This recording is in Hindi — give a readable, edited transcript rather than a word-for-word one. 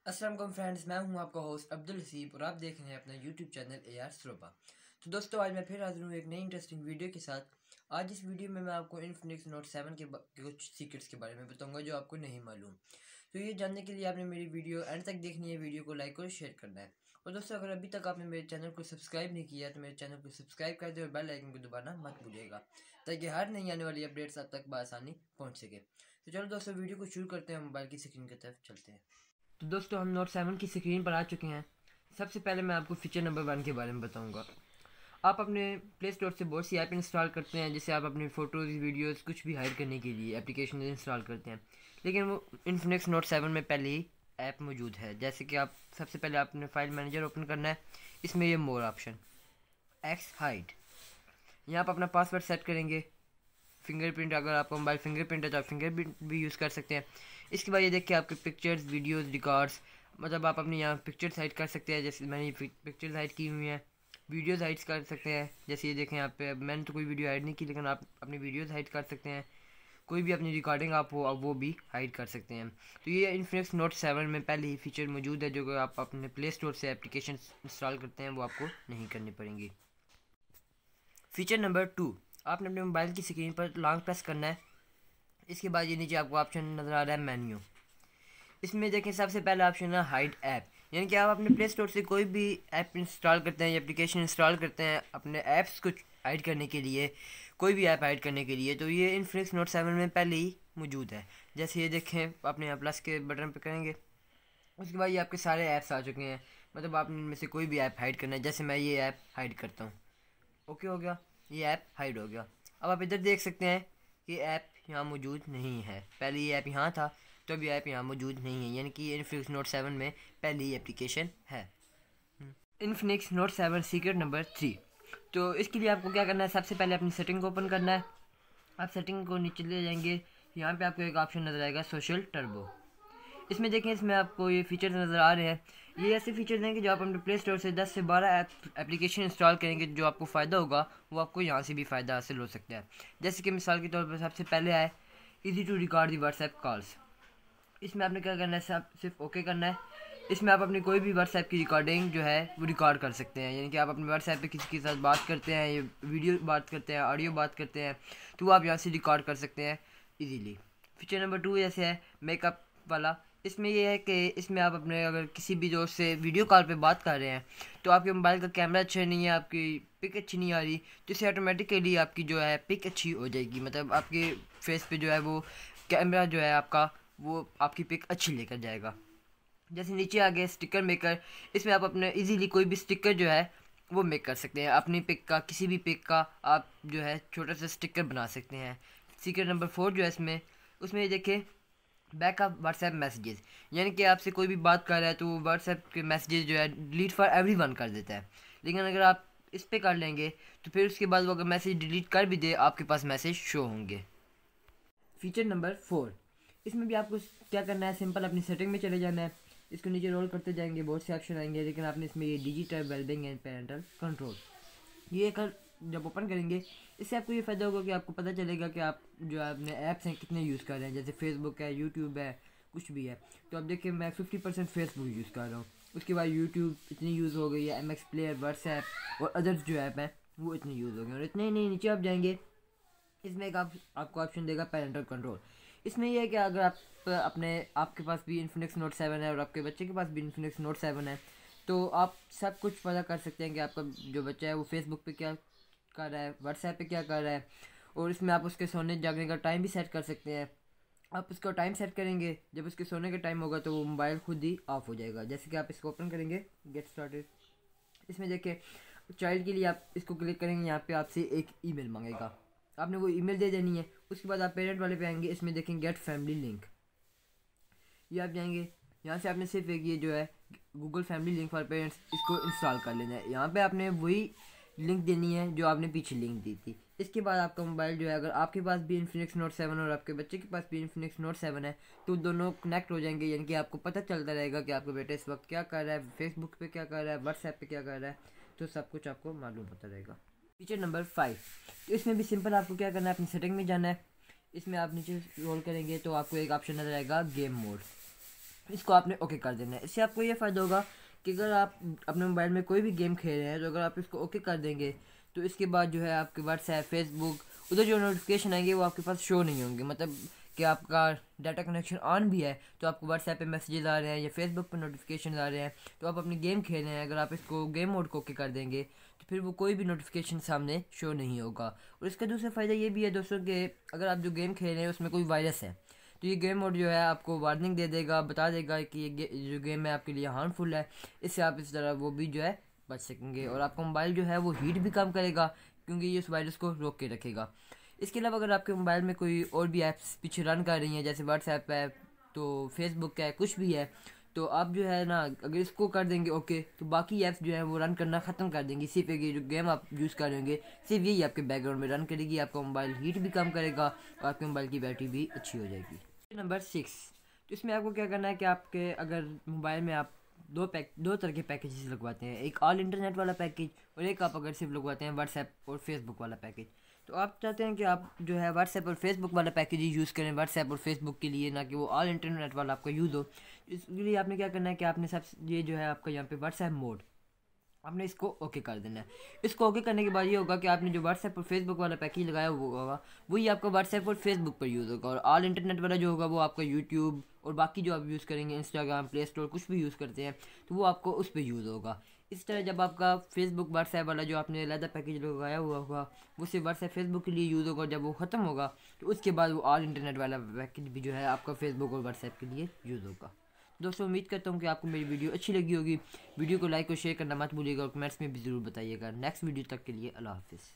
अस्सलाम वालेकुम फ्रेंड्स, मैं हूं आपका होस्ट अब्दुल हसीब और आप देख रहे हैं अपना यूट्यूब चैनल AR स्रोपा। तो दोस्तों, आज मैं फिर हाजिर हूं एक नई इंटरेस्टिंग वीडियो के साथ। आज इस वीडियो में मैं आपको इन्फिनिक्स नोट 7 के कुछ सीक्रेट्स के बारे में बताऊंगा जो आपको नहीं मालूम। तो ये जानने के लिए आपने मेरी वीडियो एंड तक देखनी है, वीडियो को लाइक और शेयर करना है। और दोस्तों, अगर अभी तक आपने मेरे चैनल को सब्सक्राइब नहीं किया तो मेरे चैनल को सब्सक्राइब कर दे और बेल आइकन को दबाना मत भूलिएगा, ताकि हर नई आने वाली अपडेट्स आप तक बआसानी पहुँच सके। तो चलो दोस्तों, वीडियो को शुरू करते हैं, मोबाइल की स्क्रीन की तरफ चलते हैं। तो दोस्तों, हम नोट 7 की स्क्रीन पर आ चुके हैं। सबसे पहले मैं आपको फीचर नंबर 1 के बारे में बताऊंगा। आप अपने प्ले स्टोर से बहुत सी ऐप इंस्टॉल करते हैं, जिससे आप अपनी फ़ोटोज़ वीडियोज़ कुछ भी हाइड करने के लिए एप्लीकेशन इंस्टॉल करते हैं। लेकिन वो इन्फिनिक्स नोट 7 में पहले ही ऐप मौजूद है। जैसे कि आप सबसे पहले आपने फाइल मैनेजर ओपन करना है। इसमें ये मोर ऑप्शन एक्स हाइड, यहाँ आप अपना पासवर्ड सेट करेंगे। फिंगरप्रिंट, अगर आपका मोबाइल फिंगरप्रिंट है तो आप फिंगरप्रिंट भी यूज़ कर सकते हैं। इसके बाद ये देख के आपके पिक्चर्स, वीडियोस, रिकॉर्ड्स, मतलब आप अपनी यहाँ पिक्चर्स हाइड कर सकते हैं। जैसे मैंने पिक्चर्स हाइड की हुई हैं, वीडियोस हाइड कर सकते हैं। जैसे ये देखें यहाँ पे, मैंने तो कोई वीडियो हाइड नहीं की, लेकिन आप अपनी वीडियोस हाइड कर सकते हैं। कोई भी अपनी रिकॉर्डिंग आप हो, अब वो भी हाइड कर सकते हैं। तो ये इन्फिनिक्स नोट 7 में पहले ही फीचर मौजूद है, जो कि आप अपने प्ले स्टोर से एप्लीकेशन इंस्टॉल करते हैं वो आपको नहीं करनी पड़ेंगी। फीचर नंबर 2, आपने अपने मोबाइल की स्क्रीन पर लॉन्ग प्रेस करना है। इसके बाद ये नीचे आपको ऑप्शन नज़र आ रहा है मेन्यू। इसमें देखें सबसे पहला ऑप्शन है हाइड ऐप, यानी कि आप अपने प्ले स्टोर से कोई भी ऐप इंस्टॉल करते हैं या एप्लीकेशन इंस्टॉल करते हैं अपने ऐप्स को हाइड करने के लिए, कोई भी ऐप हाइड करने के लिए, तो ये इन्फिनिक्स नोट 7 में पहले ही मौजूद है। जैसे ये देखें, अपने यहाँ प्लस के बटन पर करेंगे, उसके बाद ये आपके सारे ऐप्स आ चुके हैं। मतलब आप इनमें से कोई भी ऐप हाइड करना है। जैसे मैं ये ऐप हाइड करता हूँ, ओके हो गया, ये ऐप हाइड हो गया। अब आप इधर देख सकते हैं कि ऐप यहाँ मौजूद नहीं है। पहले ये ऐप यहाँ था, तो अभी ऐप यहाँ मौजूद नहीं है, यानी कि इन्फिनिक्स नोट 7 में पहले ही एप्लीकेशन है। Infinix note 7 secret number 3। तो इसके लिए आपको क्या करना है, सबसे पहले अपनी सेटिंग को ओपन करना है। आप सेटिंग को नीचे ले जाएंगे, यहाँ पे आपको एक ऑप्शन नज़र आएगा सोशल टर्बो। इसमें देखें, इसमें आपको ये फीचर्स नज़र आ रहे हैं। ये ऐसे फीचर्स हैं कि जो आप अपने प्ले स्टोर से 10 से 12 एप्लीकेशन इंस्टॉल करेंगे, जो आपको फ़ायदा होगा वो आपको यहाँ से भी फ़ायदा हासिल हो सकता है। जैसे कि मिसाल के तौर पर सबसे पहले आए easy to record the WhatsApp calls. इसमें आपने क्या करना है, सिर्फ ओके करना है। इसमें आप अपनी कोई भी व्हाट्सएप की रिकॉर्डिंग जो है वो रिकॉर्ड कर सकते हैं, यानी कि आप अपने व्हाट्सएप पे किसी के साथ बात करते हैं, ये वीडियो बात करते हैं, ऑडियो बात करते हैं, तो वो आप यहाँ से रिकॉर्ड कर सकते हैं इजीली। फीचर नंबर 2 जैसे है मेकअप वाला। इसमें यह है कि इसमें आप अपने अगर किसी भी दोस्त से वीडियो कॉल पे बात कर रहे हैं, तो आपके मोबाइल का कैमरा अच्छा नहीं है, आपकी पिक अच्छी नहीं आ रही, तो इससे ऑटोमेटिकली आपकी जो है पिक अच्छी हो जाएगी। मतलब आपके फेस पे जो है वो कैमरा जो है आपका, वो आपकी पिक अच्छी लेकर जाएगा। जैसे नीचे आ गया स्टिकर मेकर। इसमें आप अपने इजीली कोई भी स्टिकर जो है वो मेक कर सकते हैं। अपनी पिक का, किसी भी पिक का आप जो है छोटा सा स्टिकर बना सकते हैं। सीक्रेट नंबर 4 जो है इसमें, उसमें ये देखें बैकअप व्हाट्सएप मैसेजेस, यानी कि आपसे कोई भी बात कर रहा है तो व्हाट्सएप के मैसेजेस जो है डिलीट फॉर एवरीवन कर देता है। लेकिन अगर आप इस पे कर लेंगे तो फिर उसके बाद वो अगर मैसेज डिलीट कर भी दे, आपके पास मैसेज शो होंगे। फीचर नंबर 4, इसमें भी आपको क्या करना है, सिंपल अपनी सेटिंग में चले जाना है। इसको नीचे रोल करते जाएंगे, बहुत से ऑप्शन आएंगे, लेकिन आपने इसमें ये digital wellbeing and parental control, ये कर जब ओपन करेंगे, इससे आपको ये फ़ायदा होगा कि आपको पता चलेगा कि आप जो अपने ऐप्स हैं कितने यूज़ कर रहे हैं। जैसे फेसबुक है, यूट्यूब है, कुछ भी है, तो अब देखिए मैं 50% फेसबुक यूज़ कर रहा हूँ। उसके बाद यूट्यूब इतनी यूज़ हो गई है, MX प्लेयर, व्हाट्सएप और अदर्स जो ऐप हैं वो इतनी यूज़ हो गए। और इतने ही नहीं, नीचे आप जाएंगे, इसमें एक आपको ऑप्शन देगा पेरेंटल कंट्रोल। इसमें यह है कि अगर आप आपके पास भी इन्फिनिक्स नोट 7 है और आपके बच्चे के पास भी इन्फिनिक्स नोट 7 है, तो आप सब कुछ पता कर सकते हैं कि आपका जो बच्चा है वो फेसबुक पे क्या कर रहा है, व्हाट्सएप पे क्या कर रहा है। और इसमें आप उसके सोने जागने का टाइम भी सेट कर सकते हैं। आप उसका टाइम सेट करेंगे, जब उसके सोने का टाइम होगा तो वो मोबाइल खुद ही ऑफ हो जाएगा। जैसे कि आप इसको ओपन करेंगे, गेट स्टार्टेड, इसमें देखिए चाइल्ड के लिए आप इसको क्लिक करेंगे, यहाँ पे आपसे एक ईमेल मांगेगा, आपने वो ईमेल दे देनी है। उसके बाद आप पेरेंट वाले पे आएंगे, इसमें देखेंगे गेट फैमिली लिंक, ये आप जाएंगे, यहाँ से आपने सिर्फ एक ये जो है Google family link for parents, इसको इंस्टॉल कर लेना है। यहाँ पे आपने वही लिंक देनी है जो आपने पीछे लिंक दी थी। इसके बाद आपका मोबाइल जो है, अगर आपके पास भी इन्फिनिक्स नोट 7 और आपके बच्चे के पास भी इन्फिनिक्स नोट 7 है, तो दोनों कनेक्ट हो जाएंगे, यानी कि आपको पता चलता रहेगा कि आपका बेटा इस वक्त क्या कर रहा है, फेसबुक पे क्या कर रहा है, व्हाट्सएप पे क्या कर रहा है, तो सब कुछ आपको मालूम होता रहेगा। फीचर नंबर 5, तो इसमें भी सिंपल आपको क्या करना है, अपनी सेटिंग में जाना है। इसमें आप नीचे रोल करेंगे तो आपको एक ऑप्शन नजर आएगा गेम मोड। इसको आपने ओके कर देना है। इससे आपको ये फ़ायदा होगा कि अगर आप अपने मोबाइल में कोई भी गेम खेल रहे हैं तो अगर आप इसको ओके कर देंगे तो इसके बाद जो है आपके व्हाट्सएप, फेसबुक, उधर जो नोटिफिकेशन आएंगे वो आपके पास शो नहीं होंगे। मतलब कि आपका डाटा कनेक्शन ऑन भी है तो आपको व्हाट्सएप पे मैसेजेस आ रहे हैं या फेसबुक पे नोटिफिकेशन आ रहे हैं, तो आप अपनी गेम खेल रहे हैं, अगर आप इसको गेम मोड को ओके कर देंगे तो फिर वो कोई भी नोटिफिकेशन सामने शो नहीं होगा। और इसका दूसरा फ़ायदा ये भी है दोस्तों कि अगर आप जो गेम खेल रहे हैं उसमें कोई वायरस है तो ये गेम मोड जो है आपको वार्निंग दे देगा, बता देगा कि ये जो गेम है आपके लिए हार्मफुल है। इससे आप इस तरह वो भी जो है बच सकेंगे और आपका मोबाइल जो है वो हीट भी कम करेगा क्योंकि ये उस वायरस को रोक के रखेगा। इसके अलावा अगर आपके मोबाइल में कोई और भी ऐप्स पीछे रन कर रही हैं जैसे व्हाट्सएप है, तो फेसबुक है, कुछ भी है, तो आप जो है ना अगर इसको कर देंगे ओके तो बाकी ऐप्स जो है वो रन करना ख़त्म कर देंगी। सिर्फ एक ये जो गेम आप यूज़ कर रहे होंगे सिर्फ यही आपके बैकग्राउंड में रन करेगी, आपका मोबाइल हीट भी कम करेगा और आपके मोबाइल की बैटरी भी अच्छी हो जाएगी। नंबर 6, तो इसमें आपको क्या करना है कि आपके अगर मोबाइल में आप दो तरह के पैकेजेस लगवाते हैं, एक ऑल इंटरनेट वाला पैकेज और एक आप अगर सिर्फ लगवाते हैं व्हाट्सएप और फेसबुक वाला पैकेज। तो आप चाहते हैं कि आप जो है व्हाट्सएप और फेसबुक वाला पैकेज ही यूज़ करें व्हाट्सएप और फेसबुक के लिए, ना कि वो ऑल इंटरनेट वाला आपका यूज़ हो। इसके लिए आपने क्या करना है कि आपने सब ये जो है आपका यहाँ पे व्हाट्सएप मोड आपने इसको ओके कर देना है। इसको ओके करने के बाद ये होगा कि आपने जो व्हाट्सएप और फेसबुक वाला पैकेज लगाया हुआ होगा वही आपका व्हाट्सएप और फेसबुक पर यूज़ होगा, और ऑल इंटरनेट वाला जो होगा वो आपका यूट्यूब और बाकी जो आप यूज़ करेंगे इंस्टाग्राम, प्ले स्टोर, कुछ भी यूज़ करते हैं तो वो आपको उस पर यूज़ होगा। इस तरह जब आपका फेसबुक व्हाट्सएप वाला जो आपने अलग पैकेज लगाया हुआ होगा वो सिर्फ व्हाट्सएप फेसबुक के लिए यूज़ होगा, जब वो ख़त्म होगा तो उसके बाद वो ऑल इंटरनेट वाला पैकेज भी जो है आपका फेसबुक और व्हाट्सएप के लिए यूज़ होगा। दोस्तों उम्मीद करता हूँ कि आपको मेरी वीडियो अच्छी लगी होगी। वीडियो को लाइक और शेयर करना मत भूलिएगा और कमेंट्स में भी ज़रूर बताइएगा। नेक्स्ट वीडियो तक के लिए अल्लाह हाफिज़।